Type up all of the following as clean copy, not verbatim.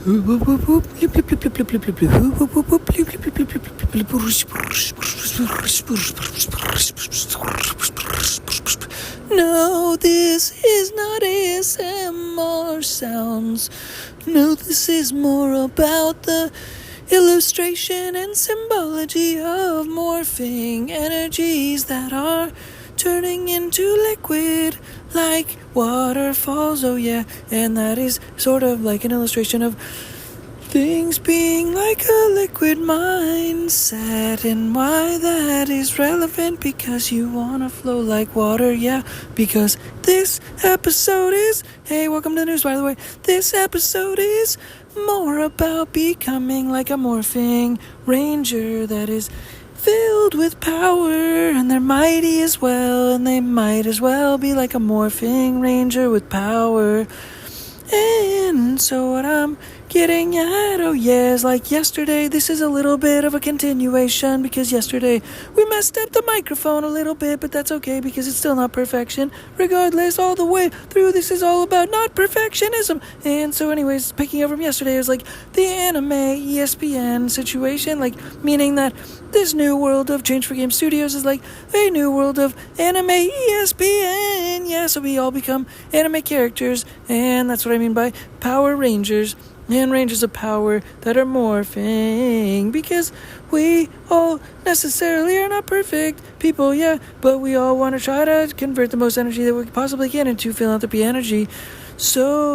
No, this is not ASMR sounds. No, this is more about the illustration and symbology of morphing energies that are turning into liquid like waterfalls. Oh yeah, and that is sort of like an illustration of things being like a liquid mindset, and why that is relevant, because you wanna flow like water, yeah, because this episode is, hey, welcome to the news, by the way, this episode is more about becoming like a morphing ranger that is filled with power, and they're mighty as well, and they might as well be like a morphing ranger with power. And so what I'm getting at, oh yeah, is like yesterday, this is a little bit of a continuation, because yesterday we messed up the microphone a little bit, but that's okay because it's still not perfection. Regardless, all the way through, this is all about not perfectionism. And so anyways, picking up from yesterday is like the anime ESPN situation, like meaning that this new world of Change4Games Studios is like a new world of anime ESPN. Yeah, so we all become anime characters, and that's what I mean by Power Rangers. And Rangers of Power that are morphing, because we all necessarily are not perfect people, yeah, but we all want to try to convert the most energy that we possibly can into philanthropy energy. So,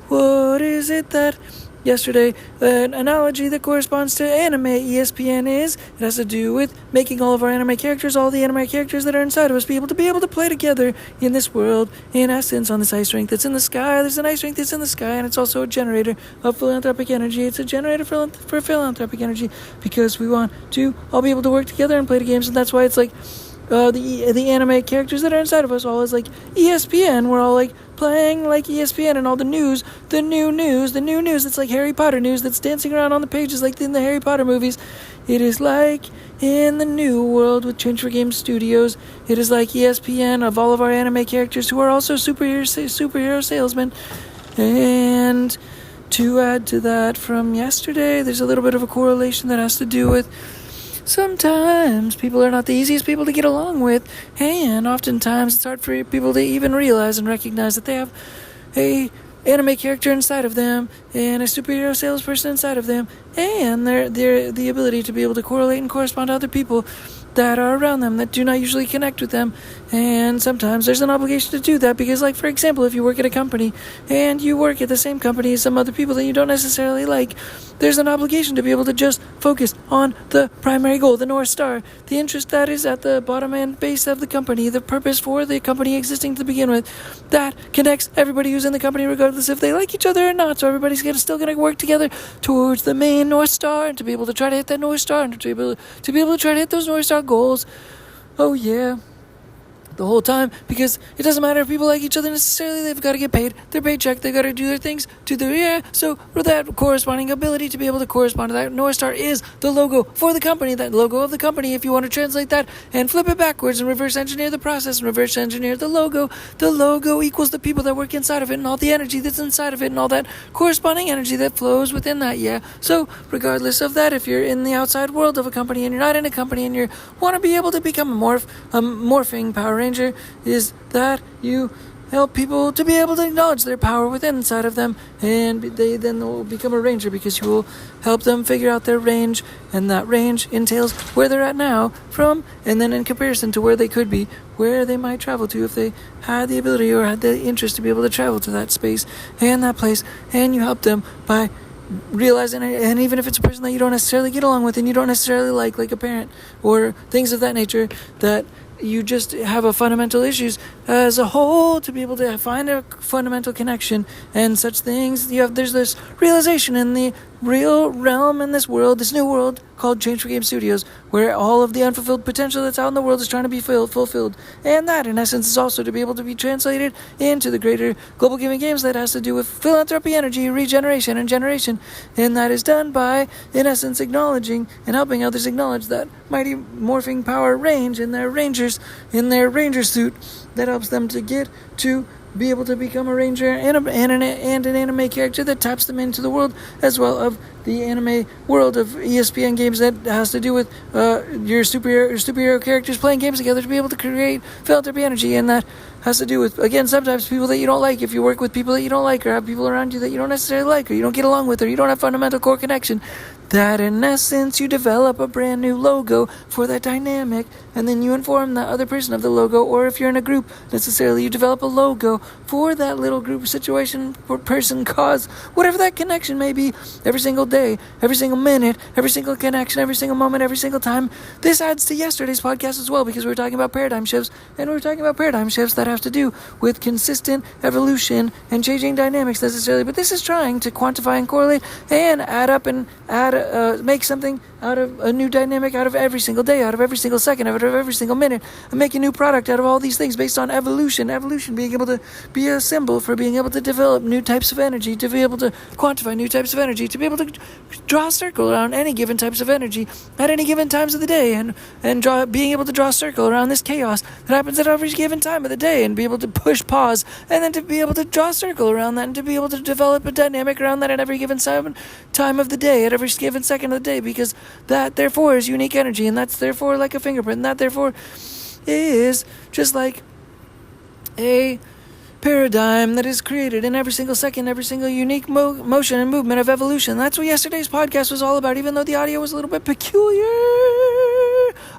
what is it that yesterday, an analogy that corresponds to anime ESPN is, it has to do with making all of our anime characters, all the anime characters that are inside of us, be able to play together in this world, in essence, on this ice rink that's in the sky. There's an ice rink that's in the sky, and it's also a generator of philanthropic energy. It's a generator for philanthropic energy, because we want to all be able to work together and play the games, and that's why it's like the anime characters that are inside of us all is like ESPN. We're all like playing like ESPN, and all the news, the new news, it's like Harry Potter news that's dancing around on the pages like in the Harry Potter movies. It is like in the new world with Change4Games Studios, it is like ESPN of all of our anime characters who are also superhero salesmen. And to add to that from yesterday, there's a little bit of a correlation that has to do with sometimes people are not the easiest people to get along with, and oftentimes it's hard for people to even realize and recognize that they have a anime character inside of them and a superhero salesperson inside of them, and the ability to be able to correlate and correspond to other people that are around them that do not usually connect with them. And sometimes there's an obligation to do that, because like, for example, if you work at a company and you work at the same company as some other people that you don't necessarily like, there's an obligation to be able to just focus on the primary goal, the North Star, the interest that is at the bottom and base of the company, the purpose for the company existing to begin with, that connects everybody who's in the company regardless if they like each other or not. So everybody's still going to work together towards the main North Star, and to be able to try to hit that North Star, and to be able to try to hit those North Star goals. Oh yeah, the whole time, because it doesn't matter if people like each other necessarily. They've got to get paid their paycheck, they've got to do their things to their, yeah, so for that corresponding ability to be able to correspond to that North Star is the logo for the company, that logo of the company, if you want to translate that and flip it backwards and reverse engineer the process and reverse engineer the logo equals the people that work inside of it, and all the energy that's inside of it, and all that corresponding energy that flows within that, yeah. So regardless of that, if you're in the outside world of a company and you're not in a company and you want to be able to become a morphing Power Ranger, is that you help people to be able to acknowledge their power within inside of them, and they then will become a ranger, because you will help them figure out their range, and that range entails where they're at now from, and then in comparison to where they could be, where they might travel to if they had the ability or had the interest to be able to travel to that space and that place, and you help them by realizing it. And even if it's a person that you don't necessarily get along with and you don't necessarily like a parent or things of that nature, that you just have a fundamental issues as a whole, to be able to find a fundamental connection and such things. There's this realization in the real realm, in this world, this new world called Change4Games Studios, where all of the unfulfilled potential that's out in the world is trying to be fulfilled. And that, in essence, is also to be able to be translated into the greater global gaming games that has to do with philanthropy, energy, regeneration, and generation. And that is done by, in essence, acknowledging and helping others acknowledge that mighty morphing power range in their rangers, in their ranger suit, that helps them to get to be able to become a ranger and an anime character that taps them into the world as well of the anime world of ESPN games that has to do with your superhero characters playing games together to be able to create philanthropy energy, and that has to do with, again, sometimes people that you don't like. If you work with people that you don't like, or have people around you that you don't necessarily like, or you don't get along with, or you don't have fundamental core connection, that in essence you develop a brand new logo for that dynamic, and then you inform the other person of the logo. Or if you're in a group, necessarily you develop a logo for that little group situation, or person, cause, whatever that connection may be, every single day, every single minute, every single connection, every single moment, every single time. This adds to yesterday's podcast as well, because we were talking about paradigm shifts, and we were talking about paradigm shifts that have to do with consistent evolution and changing dynamics necessarily. But this is trying to quantify and correlate and add up and make something out of a new dynamic out of every single day, out of every single second, out of every single minute, and make a new product out of all these things based on evolution. Evolution being able to be a symbol for being able to develop new types of energy, to be able to quantify new types of energy, to be able to draw a circle around any given types of energy at any given times of the day, and being able to draw a circle around this chaos that happens at every given time of the day, and be able to push pause, and then to be able to draw a circle around that, and to be able to develop a dynamic around that at every given time of the day, at every given second of the day, because that therefore is unique energy, and that's therefore like a fingerprint, and that therefore is just like a paradigm that is created in every single second, every single unique motion and movement of evolution. That's what yesterday's podcast was all about, even though the audio was a little bit peculiar.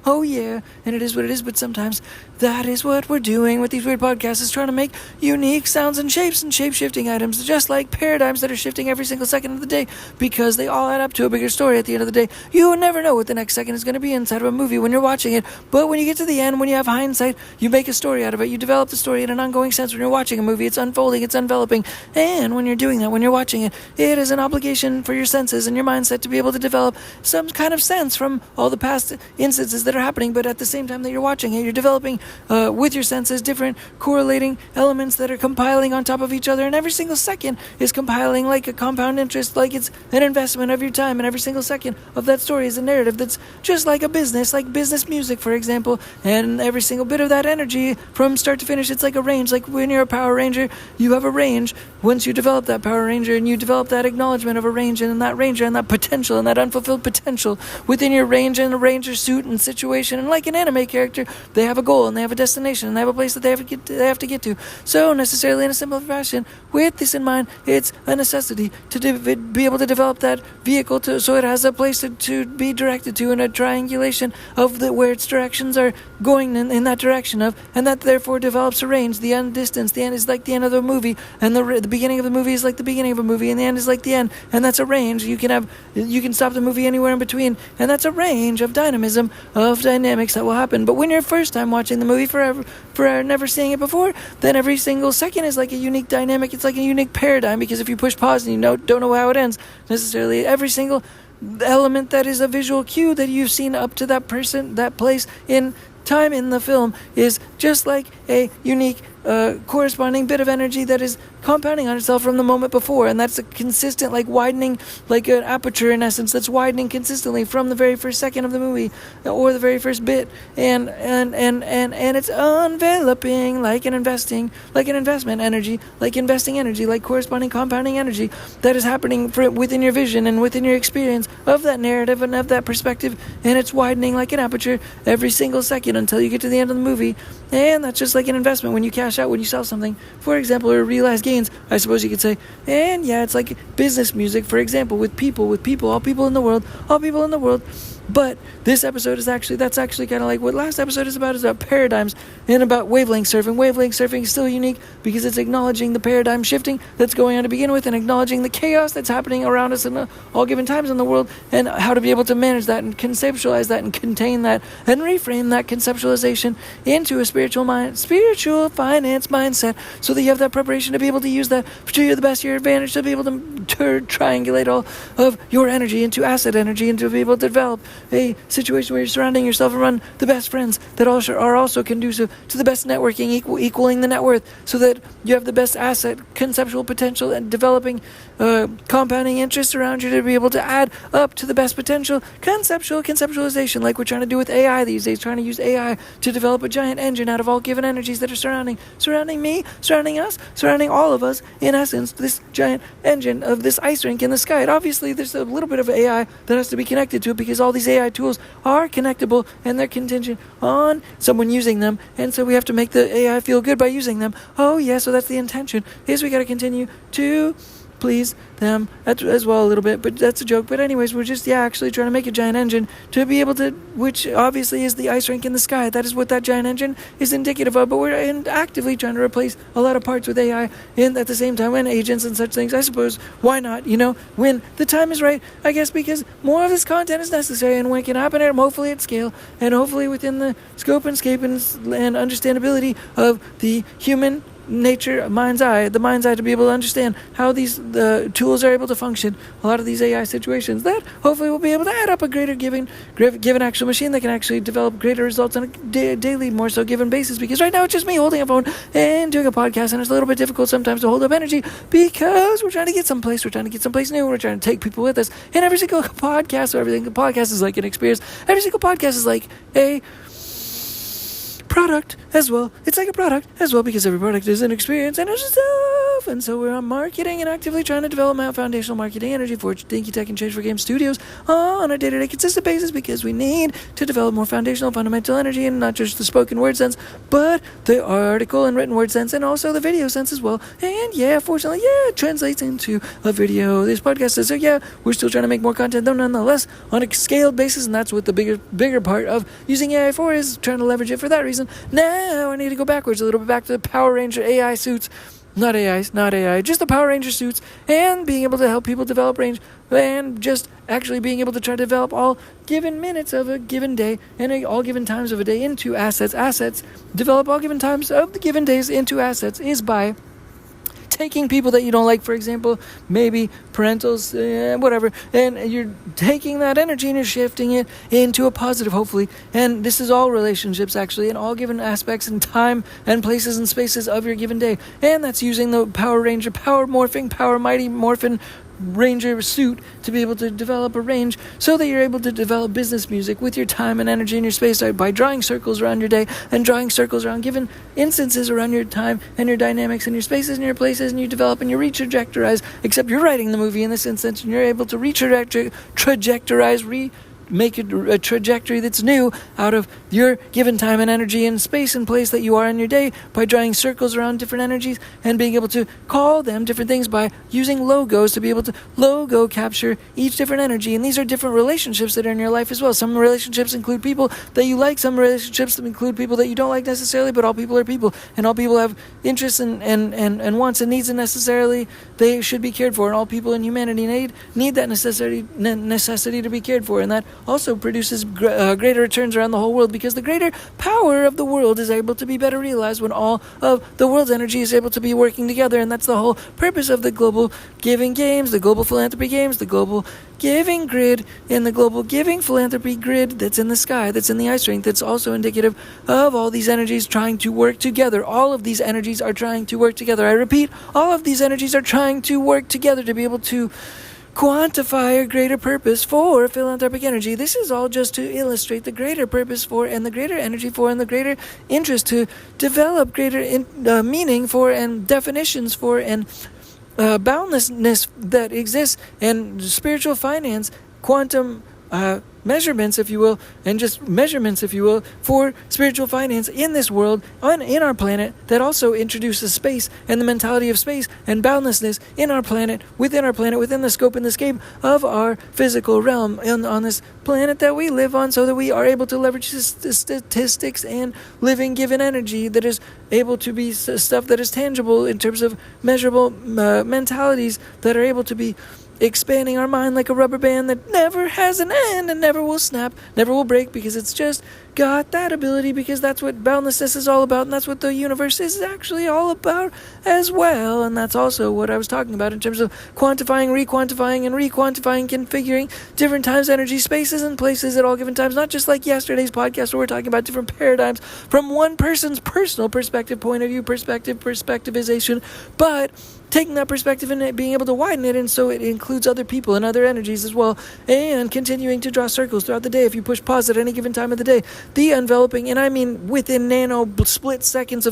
Oh yeah, and it is what it is, but sometimes that is what we're doing with these weird podcasts, is trying to make unique sounds and shapes and shape-shifting items, just like paradigms that are shifting every single second of the day, because they all add up to a bigger story at the end of the day. You will never know what the next second is going to be inside of a movie when you're watching it, but when you get to the end, when you have hindsight, you make a story out of it. You develop the story in an ongoing sense when you're watching a movie. It's unfolding, it's enveloping, and when you're doing that, when you're watching it, it is an obligation for your senses and your mindset to be able to develop some kind of sense from all the past instances that are happening, but at the same time that you're watching it, you're developing with your senses different correlating elements that are compiling on top of each other, and every single second is compiling like a compound interest, like it's an investment of your time, and every single second of that story is a narrative that's just like a business, like business music, for example, and every single bit of that energy from start to finish, it's like a range. Like when you're a Power Ranger, you have a range. Once you develop that Power Ranger and you develop that acknowledgement of a range and that ranger and that potential and that unfulfilled potential within your range and a ranger suit and situation, and like an anime character, they have a goal and they have a destination and they have a place that they have to get to. So necessarily in a simple fashion, with this in mind, it's a necessity to be able to develop that vehicle so it has a place to be directed to, and a triangulation of where its directions are going in that direction of, and that therefore develops a range. The end distance, the end is like the end of the movie, and the beginning of the movie is like the beginning of a movie, and the end is like the end, and that's a range. You can stop the movie anywhere in between, and that's a range of dynamism, of dynamics that will happen. But when you're first time watching the movie for never seeing it before, then every single second is like a unique dynamic. It's like a unique paradigm, because if you push pause and you don't know how it ends necessarily, every single element that is a visual cue that you've seen up to that person, that place in time in the film, is just like a unique corresponding bit of energy that is compounding on itself from the moment before, and that's a consistent, like widening, like an aperture in essence, that's widening consistently from the very first second of the movie or the very first bit, and it's enveloping like an investment energy, like investing energy, like corresponding compounding energy that is happening within your vision and within your experience of that narrative and of that perspective, and it's widening like an aperture every single second until you get to the end of the movie. And that's just like an investment when you cash out, when you sell something, for example, or realize gains, I suppose you could say. And yeah, it's like business music, for example, with people, all people in the world. But this episode that's actually kind of like what last episode is about paradigms and about wavelength surfing. Wavelength surfing is still unique because it's acknowledging the paradigm shifting that's going on to begin with, and acknowledging the chaos that's happening around us in all given times in the world, and how to be able to manage that and conceptualize that and contain that and reframe that conceptualization into a spiritual finance mindset, so that you have that preparation to be able to use that to the best of your advantage, to be able to triangulate all of your energy into asset energy, and to be able to develop a situation where you're surrounding yourself around the best friends that also are also conducive to the best networking, equaling the net worth, so that you have the best asset, conceptual potential, and developing compounding interest around you to be able to add up to the best potential conceptualization, like we're trying to do with AI these days, trying to use AI to develop a giant engine out of all given energies that are surrounding me, surrounding us, surrounding all of us. In essence, this giant engine of this ice rink in the sky. And obviously, there's a little bit of AI that has to be connected to it, because all these AI tools are connectable and they're contingent on someone using them. And so we have to make the AI feel good by using them. Oh yeah, so that's the intention, is we got to continue to please them as well a little bit, but that's a joke. But anyways, we're just actually trying to make a giant engine to be able to, which obviously is the ice rink in the sky. That is what that giant engine is indicative of. But we're actively trying to replace a lot of parts with AI at the same time, and agents and such things. I suppose, why not, when the time is right, I guess, because more of this content is necessary, and when it can happen hopefully at scale, and hopefully within the scope and scape and understandability of the human nature, the mind's eye to be able to understand how these tools are able to function. A lot of these AI situations that hopefully will be able to add up a greater given actual machine that can actually develop greater results on a daily, more so given basis. Because right now it's just me holding a phone and doing a podcast, and it's a little bit difficult sometimes to hold up energy because we're trying to get someplace. We're trying to get someplace new. We're trying to take people with us. And every single podcast, podcast is like an experience. Every single podcast is like a product as well. It's like a product as well, because every product is an experience and it's stuff. And so we're on marketing and actively trying to develop our foundational marketing energy for Dinky Tehc and Change4Games Studios on a day-to-day consistent basis, because we need to develop more foundational fundamental energy, and not just the spoken word sense, but the article and written word sense, and also the video sense as well. And fortunately, it translates into a video. This podcast is, so we're still trying to make more content, though nonetheless on a scaled basis, and that's what the bigger part of using AI for is, trying to leverage it for that reason. Now I need to go backwards a little bit, back to the Power Ranger AI suits. Not AI, just the Power Ranger suits, and being able to help people develop range, and just actually being able to try to develop all given minutes of a given day and all given times of a day into assets. Develop all given times of the given days into assets is by taking people that you don't like, for example, maybe parentals, whatever, and you're taking that energy and you're shifting it into a positive, hopefully. And this is all relationships, actually, in all given aspects and time and places and spaces of your given day. And that's using the Power Ranger, Power Morphing, Power Mighty Morphin Ranger suit to be able to develop a range, so that you're able to develop business music with your time and energy and your space by drawing circles around your day and drawing circles around given instances around your time and your dynamics and your spaces and your places, and you develop and you re-trajectorize, except you're writing the movie in this instance, and you're able to make a trajectory that's new out of your given time and energy and space and place that you are in your day, by drawing circles around different energies and being able to call them different things by using logos to be able to logo capture each different energy. And these are different relationships that are in your life as well. Some relationships include people that you like, some relationships include people that you don't like necessarily, but all people are people, and all people have interests and wants and needs, and necessarily they should be cared for, and all people in humanity need that necessity to be cared for. And that also produces greater returns around the whole world, because the greater power of the world is able to be better realized when all of the world's energy is able to be working together. And that's the whole purpose of the global giving games, the global philanthropy games, the global giving grid, and the global giving philanthropy grid that's in the sky, that's in the ice rink, that's also indicative of all these energies trying to work together. All of these energies are trying to work together. I repeat, all of these energies are trying to work together to be able to quantify a greater purpose for philanthropic energy. This is all just to illustrate the greater purpose for, and the greater energy for, and the greater interest to develop greater meaning for, and definitions for, and boundlessness that exists, and spiritual finance, quantum measurements, if you will, and just measurements, if you will, for spiritual finance in this world, in our planet, that also introduces space and the mentality of space and boundlessness in our planet, within the scope and the scape of our physical realm on this planet that we live on, so that we are able to leverage the statistics and living given energy that is able to be stuff that is tangible in terms of measurable mentalities that are able to be expanding our mind like a rubber band that never has an end and never will snap, never will break, because it's just got that ability because that's what boundlessness is all about, and that's what the universe is actually all about as well. And that's also what I was talking about in terms of quantifying, requantifying, and requantifying, configuring different times, energy, spaces, and places at all given times. Not just like yesterday's podcast where we're talking about different paradigms from one person's personal perspective, point of view, perspectivization, but taking that perspective and being able to widen it, and so it includes other people and other energies as well, and continuing to draw circles throughout the day. If you push pause at any given time of the day, the enveloping, and I mean within nano split seconds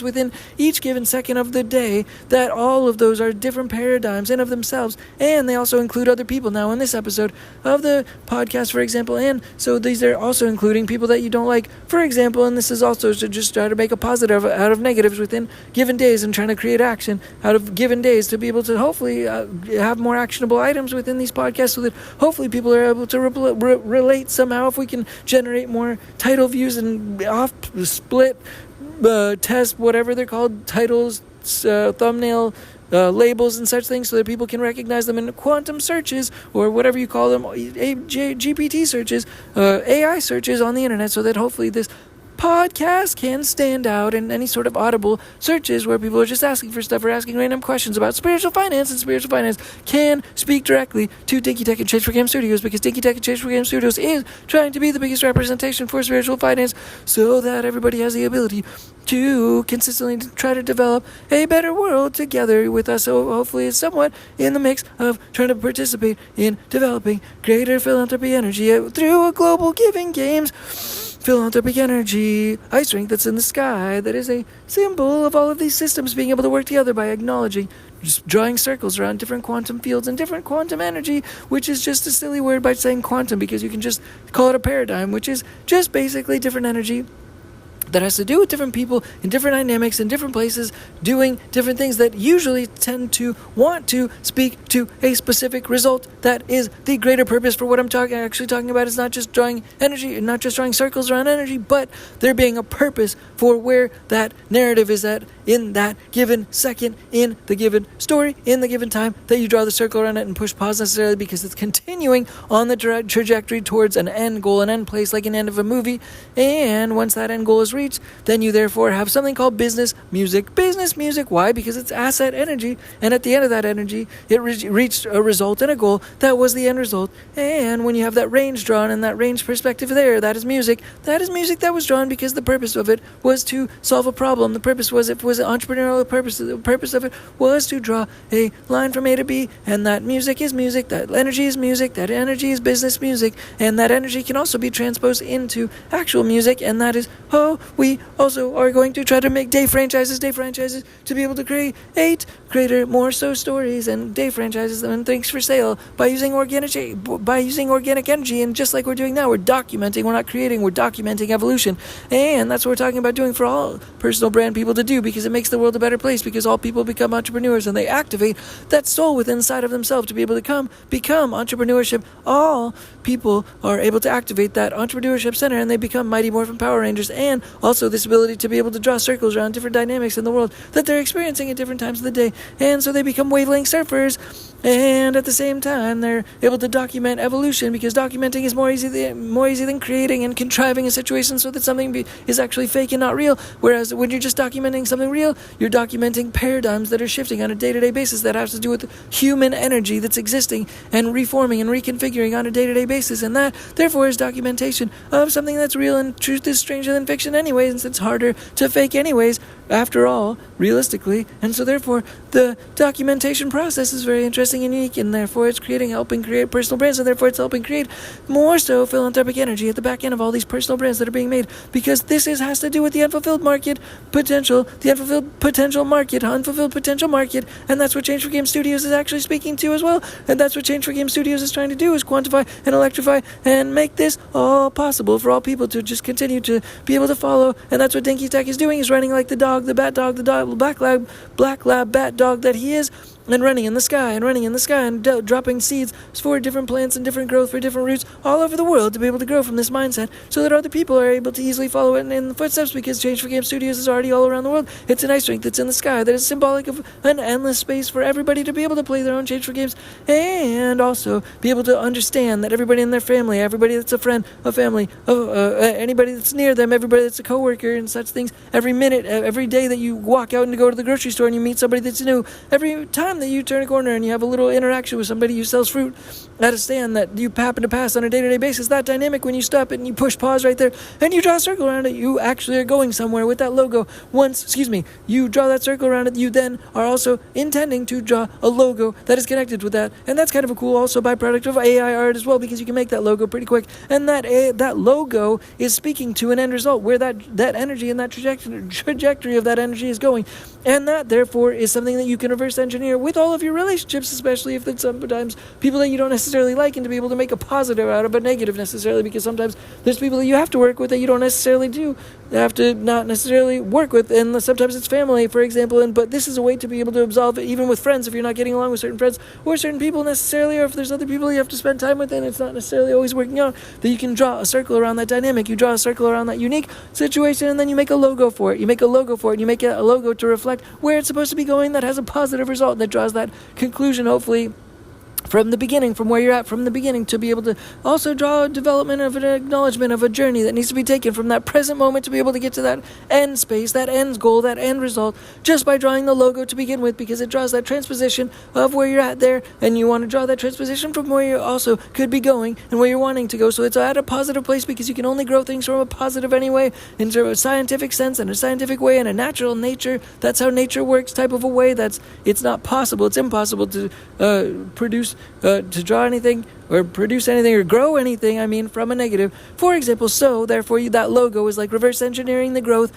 within each given second of the day, that all of those are different paradigms in of themselves, and they also include other people. Now in this episode of the podcast, for example, and so these are also including people that you don't like, for example, and this is also to just try to make a positive out of negatives within given days and trying to create action out of given days to be able to hopefully have more actionable items within these podcasts, so that hopefully people are able to relate somehow. If we can generate more title views and off split test, whatever they're called, titles, thumbnail labels and such things, so that people can recognize them in quantum searches or whatever you call them, GPT searches, AI searches on the internet, so that hopefully this podcast can stand out in any sort of audible searches where people are just asking for stuff or asking random questions about spiritual finance, and spiritual finance can speak directly to Dinky Tehc and Change4Games Studios, because Dinky Tehc and Change4Games Studios is trying to be the biggest representation for spiritual finance, so that everybody has the ability to consistently try to develop a better world together with us. So hopefully it's somewhat in the mix of trying to participate in developing greater philanthropy energy through a global giving games philanthropic energy, ice strength that's in the sky, that is a symbol of all of these systems being able to work together by acknowledging, just drawing circles around different quantum fields and different quantum energy, which is just a silly word by saying quantum, because you can just call it a paradigm, which is just basically different energy that has to do with different people in different dynamics in different places doing different things that usually tend to want to speak to a specific result that is the greater purpose for what I'm actually talking about. Is not just drawing energy and not just drawing circles around energy, but there being a purpose for where that narrative is at in that given second, in the given story, in the given time that you draw the circle around it and push pause necessarily, because it's continuing on the trajectory towards an end goal, an end place, like an end of a movie. And once that end goal is reached, then you therefore have something called business music. Why? Because it's asset energy, and at the end of that energy it reached a result and a goal that was the end result. And when you have that range drawn and that range perspective there, that is music that was drawn because the purpose of it was to solve a problem. The purpose was, if it was an entrepreneurial purpose, the purpose of it was to draw a line from A to B, and that music is music, that energy is music, that energy is business music, and that energy can also be transposed into actual music, and that is we also are going to try to make day franchises to be able to create greater, more so stories and day franchises and things for sale by using organic energy. And just like we're doing now, we're documenting, we're not creating, we're documenting evolution. And that's what we're talking about doing for all personal brand people to do, because it makes the world a better place, because all people become entrepreneurs and they activate that soul within inside of themselves to be able to become entrepreneurship. All people are able to activate that entrepreneurship center, and they become Mighty Morphin Power Rangers, and also this ability to be able to draw circles around different dynamics in the world that they're experiencing at different times of the day. And so they become wavelength surfers, and at the same time they're able to document evolution, because documenting is more easy than creating and contriving a situation so that something is actually fake and not real. Whereas when you're just documenting something real, you're documenting paradigms that are shifting on a day-to-day basis that has to do with human energy that's existing and reforming and reconfiguring on a day-to-day basis. And that therefore is documentation of something that's real, and truth is stranger than fiction anyways, and it's harder to fake anyways, after all, realistically. And so therefore the documentation process is very interesting and unique, and therefore it's helping create personal brands, and therefore it's helping create more so philanthropic energy at the back end of all these personal brands that are being made, because this has to do with the unfulfilled potential market, and that's what Change4Games Studios is actually speaking to as well. And that's what Change4Games Studios is trying to do, is quantify and electrify and make this all possible for all people to just continue to be able to follow. And that's what Dinky Tehc is doing, is running like the black lab bat dog that he is, and running in the sky and running in the sky and dropping seeds for different plants and different growth for different roots all over the world to be able to grow from this mindset so that other people are able to easily follow it in the footsteps because Change4Games Studios is already all around the world. It's an ice rink that's in the sky that is symbolic of an endless space for everybody to be able to play their own Change4Games and also be able to understand that everybody in their family, everybody that's a friend, a family, anybody that's near them, everybody that's a coworker and such things, every minute, every day that you walk out and go to the grocery store and you meet somebody that's new, every time that you turn a corner and you have a little interaction with somebody who sells fruit at a stand that you happen to pass on a day-to-day basis, that dynamic when you stop it and you push pause right there and you draw a circle around it, you actually are going somewhere with that logo. Once you draw that circle around it, you then are also intending to draw a logo that is connected with that, and that's kind of a cool also byproduct of AI art as well because you can make that logo pretty quick, and that logo is speaking to an end result where that energy and that trajectory of that energy is going, and that therefore is something that you can reverse engineer with all of your relationships, especially if it's sometimes people that you don't necessarily like, and to be able to make a positive out of a negative necessarily, because sometimes there's people that you have to work with that you don't necessarily have to not necessarily work with, and sometimes it's family, for example, but this is a way to be able to absolve it even with friends if you're not getting along with certain friends or certain people necessarily, or if there's other people you have to spend time with and it's not necessarily always working out, that you can draw a circle around that dynamic, you draw a circle around that unique situation, and then you make a logo for it, you make a logo to reflect where it's supposed to be going that has a positive result, that draws that conclusion hopefully from the beginning, from where you're at from the beginning, to be able to also draw a development of an acknowledgement of a journey that needs to be taken from that present moment to be able to get to that end space, that end goal, that end result, just by drawing the logo to begin with, because it draws that transposition of where you're at there, and you want to draw that transposition from where you also could be going and where you're wanting to go, so it's at a positive place, because you can only grow things from a positive anyway, in a scientific sense, in a scientific way, in a natural nature, that's how nature works type of a way, it's not possible, it's impossible to to draw anything or produce anything or grow anything, from a negative. For example, so therefore that logo is like reverse engineering the growth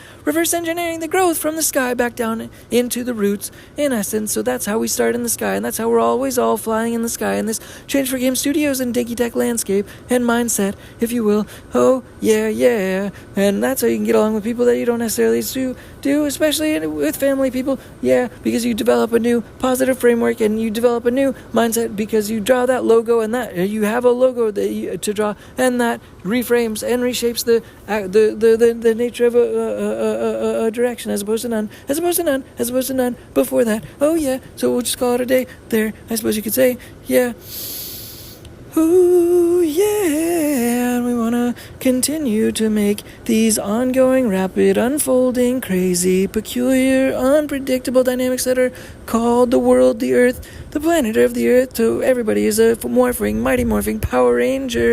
from the sky back down into the roots, in essence. So that's how we start in the sky, and that's how we're always all flying in the sky in this Change4Games Studios and Dinky Tehc landscape and mindset, if you will. Oh, yeah. And that's how you can get along with people that you don't necessarily do, especially with family people. Yeah, because you develop a new positive framework and you develop a new mindset because you draw that logo, and that you have a logo to draw, and that reframes and reshapes the nature of a direction as opposed to none before that. Oh yeah, so we'll just call it a day there, I suppose you could say. Yeah. Ooh, yeah, and we want to continue to make these ongoing, rapid, unfolding, crazy, peculiar, unpredictable dynamics that are called the world, the earth, the planet of the earth. So everybody is a mighty morphing Power Ranger.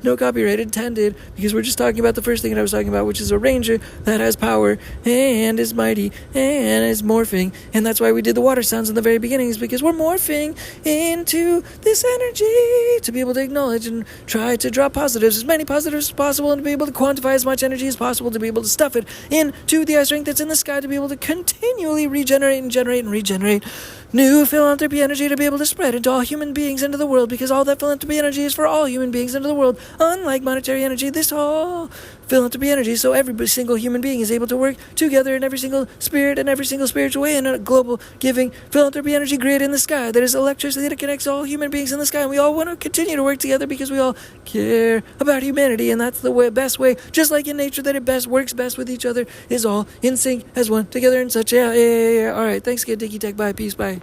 No copyright intended, because we're just talking about the first thing that I was talking about, which is a ranger that has power and is mighty and is morphing. And that's why we did the water sounds in the very beginning, is because we're morphing into this energy to be able to acknowledge and try to draw positives, as many positives as possible, and to be able to quantify as much energy as possible, to be able to stuff it into the ice rink that's in the sky, to be able to continually regenerate and regenerate new philanthropy energy, to be able to spread into all human beings into the world, because all that philanthropy energy is for all human beings into the world, unlike monetary energy. This all philanthropy energy, so every single human being is able to work together in every single spirit and every single spiritual way in a global giving philanthropy energy grid in the sky that is electricity that connects all human beings in the sky, and we all want to continue to work together because we all care about humanity, and that's the best way, just like in nature, that it works best with each other, is all in sync as one together in such. Yeah. All right, thanks again, Dinky Tehc. Bye, peace, bye.